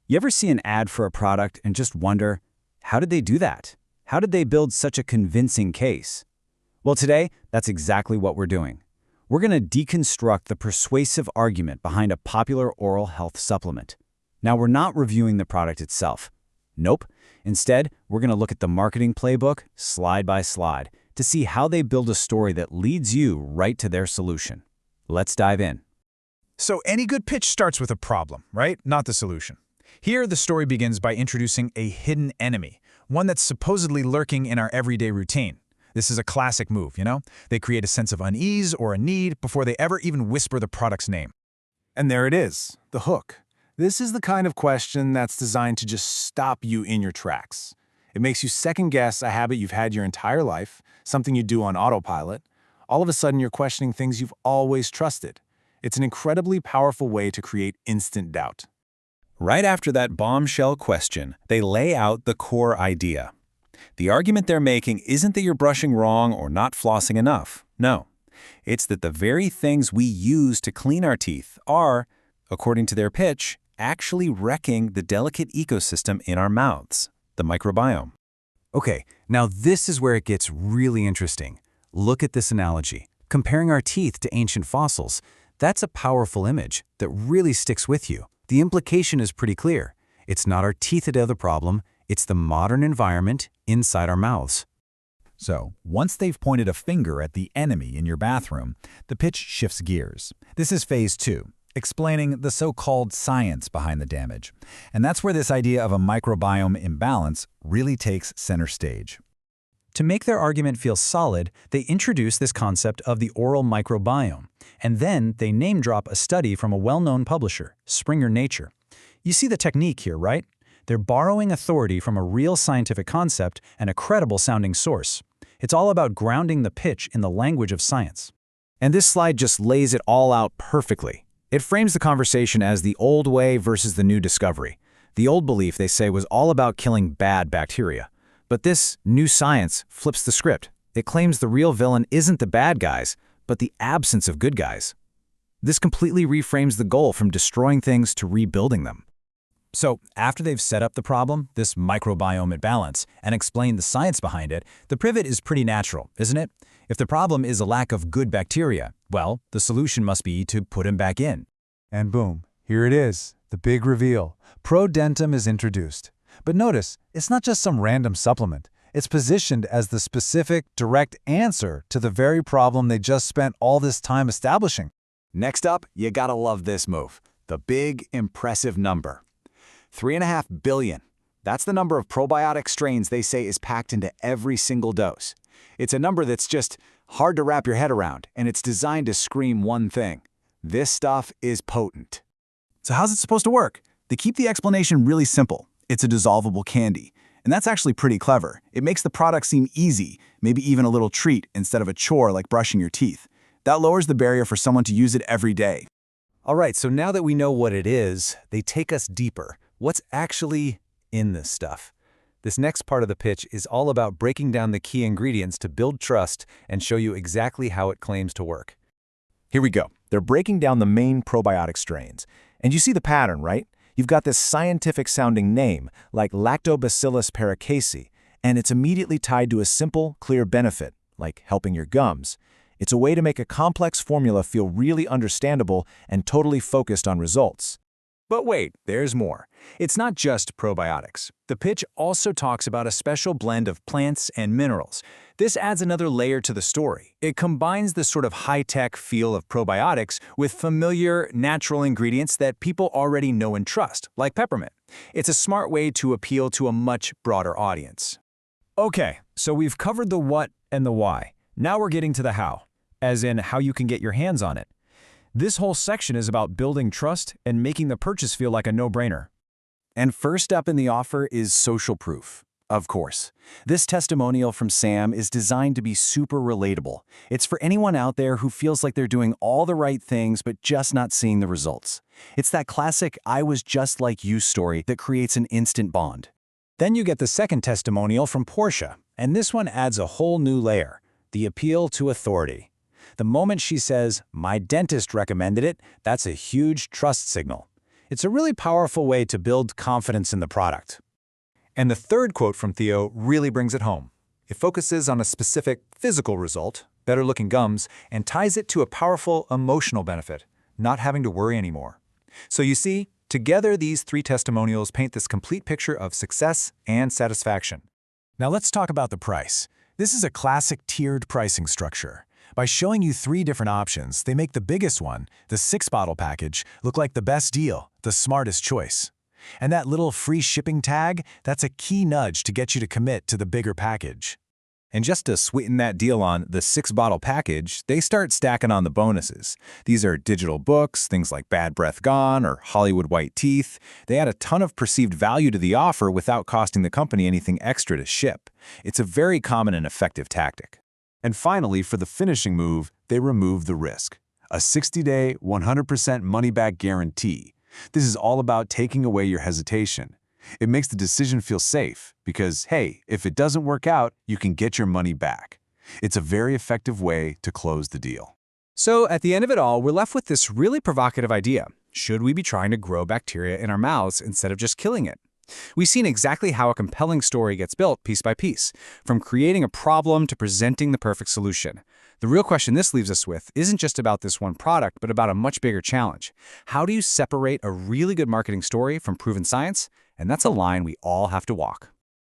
You ever see an ad for a product and just wonder, how did they do that? How did they build such a convincing case? Well, today, that's exactly what we're doing. We're going to deconstruct the persuasive argument behind a popular oral health supplement. Now, we're not reviewing the product itself. Nope. Instead, we're going to look at the marketing playbook, slide by slide, to see how they build a story that leads you right to their solution. Let's dive in. So any good pitch starts with a problem, right? Not the solution. Here, the story begins by introducing a hidden enemy, one that's supposedly lurking in our everyday routine. This is a classic move, you know? They create a sense of unease or a need before they ever even whisper the product's name. And there it is, the hook. This is the kind of question that's designed to just stop you in your tracks. It makes you second-guess a habit you've had your entire life, something you do on autopilot. All of a sudden, you're questioning things you've always trusted. It's an incredibly powerful way to create instant doubt. Right after that bombshell question, they lay out the core idea. The argument they're making isn't that you're brushing wrong or not flossing enough. No. It's that the very things we use to clean our teeth are, according to their pitch, actually wrecking the delicate ecosystem in our mouths, the microbiome. Okay, now this is where it gets really interesting. Look at this analogy. Comparing our teeth to ancient fossils, that's a powerful image that really sticks with you. The implication is pretty clear. It's not our teeth that are the problem, it's the modern environment inside our mouths. So, once they've pointed a finger at the enemy in your bathroom, the pitch shifts gears. This is phase 2, explaining the so-called science behind the damage. And that's where this idea of a microbiome imbalance really takes center stage. To make their argument feel solid, they introduce this concept of the oral microbiome, and then they name-drop a study from a well-known publisher, Springer Nature. You see the technique here, right? They're borrowing authority from a real scientific concept and a credible-sounding source. It's all about grounding the pitch in the language of science. And this slide just lays it all out perfectly. It frames the conversation as the old way versus the new discovery. The old belief, they say, was all about killing bad bacteria. But this new science flips the script. It claims the real villain isn't the bad guys, but the absence of good guys. This completely reframes the goal from destroying things to rebuilding them. So, after they've set up the problem, this microbiome imbalance, and explained the science behind it, the pivot is pretty natural, isn't it? If the problem is a lack of good bacteria, well, the solution must be to put them back in. And boom, here it is, the big reveal. ProDentim is introduced. But notice, it's not just some random supplement. It's positioned as the specific, direct answer to the very problem they just spent all this time establishing. Next up, you gotta love this move. The big, impressive number. 3.5 billion. That's the number of probiotic strains they say is packed into every single dose. It's a number that's just hard to wrap your head around, and it's designed to scream one thing. This stuff is potent. So how's it supposed to work? They keep the explanation really simple. It's a dissolvable candy. And that's actually pretty clever. It makes the product seem easy, maybe even a little treat instead of a chore like brushing your teeth. That lowers the barrier for someone to use it every day. All right, so now that we know what it is, they take us deeper. What's actually in this stuff? This next part of the pitch is all about breaking down the key ingredients to build trust and show you exactly how it claims to work. Here we go. They're breaking down the main probiotic strains. And you see the pattern, right? You've got this scientific-sounding name, like Lactobacillus Paracasei, and it's immediately tied to a simple, clear benefit, like helping your gums. It's a way to make a complex formula feel really understandable and totally focused on results. But wait, there's more. It's not just probiotics. The pitch also talks about a special blend of plants and minerals. This adds another layer to the story. It combines the sort of high-tech feel of probiotics with familiar, natural ingredients that people already know and trust, like peppermint. It's a smart way to appeal to a much broader audience. Okay, so we've covered the what and the why. Now we're getting to the how, as in how you can get your hands on it. This whole section is about building trust and making the purchase feel like a no-brainer. And first up in the offer is social proof. Of course. This testimonial from Sam is designed to be super relatable. It's for anyone out there who feels like they're doing all the right things but just not seeing the results. It's that classic "I was just like you" story that creates an instant bond. Then you get the second testimonial from Portia, and this one adds a whole new layer, the appeal to authority. The moment she says, "My dentist recommended it," that's a huge trust signal. It's a really powerful way to build confidence in the product. And the third quote from Theo really brings it home. It focuses on a specific physical result, better-looking gums, and ties it to a powerful emotional benefit, not having to worry anymore. So you see, together these three testimonials paint this complete picture of success and satisfaction. Now let's talk about the price. This is a classic tiered pricing structure. By showing you 3 different options, they make the biggest one, the 6-bottle package, look like the best deal, the smartest choice. And that little free shipping tag, that's a key nudge to get you to commit to the bigger package. And just to sweeten that deal on the 6-bottle package, they start stacking on the bonuses. These are digital books, things like Bad Breath Gone or Hollywood White Teeth. They add a ton of perceived value to the offer without costing the company anything extra to ship. It's a very common and effective tactic. And finally, for the finishing move, they remove the risk. A 60-day, 100% money-back guarantee. This is all about taking away your hesitation. It makes the decision feel safe because, hey, if it doesn't work out, you can get your money back. It's a very effective way to close the deal. So at the end of it all, we're left with this really provocative idea. Should we be trying to grow bacteria in our mouths instead of just killing it? We've seen exactly how a compelling story gets built piece by piece, from creating a problem to presenting the perfect solution. The real question this leaves us with isn't just about this one product, but about a much bigger challenge. How do you separate a really good marketing story from proven science? And that's a line we all have to walk.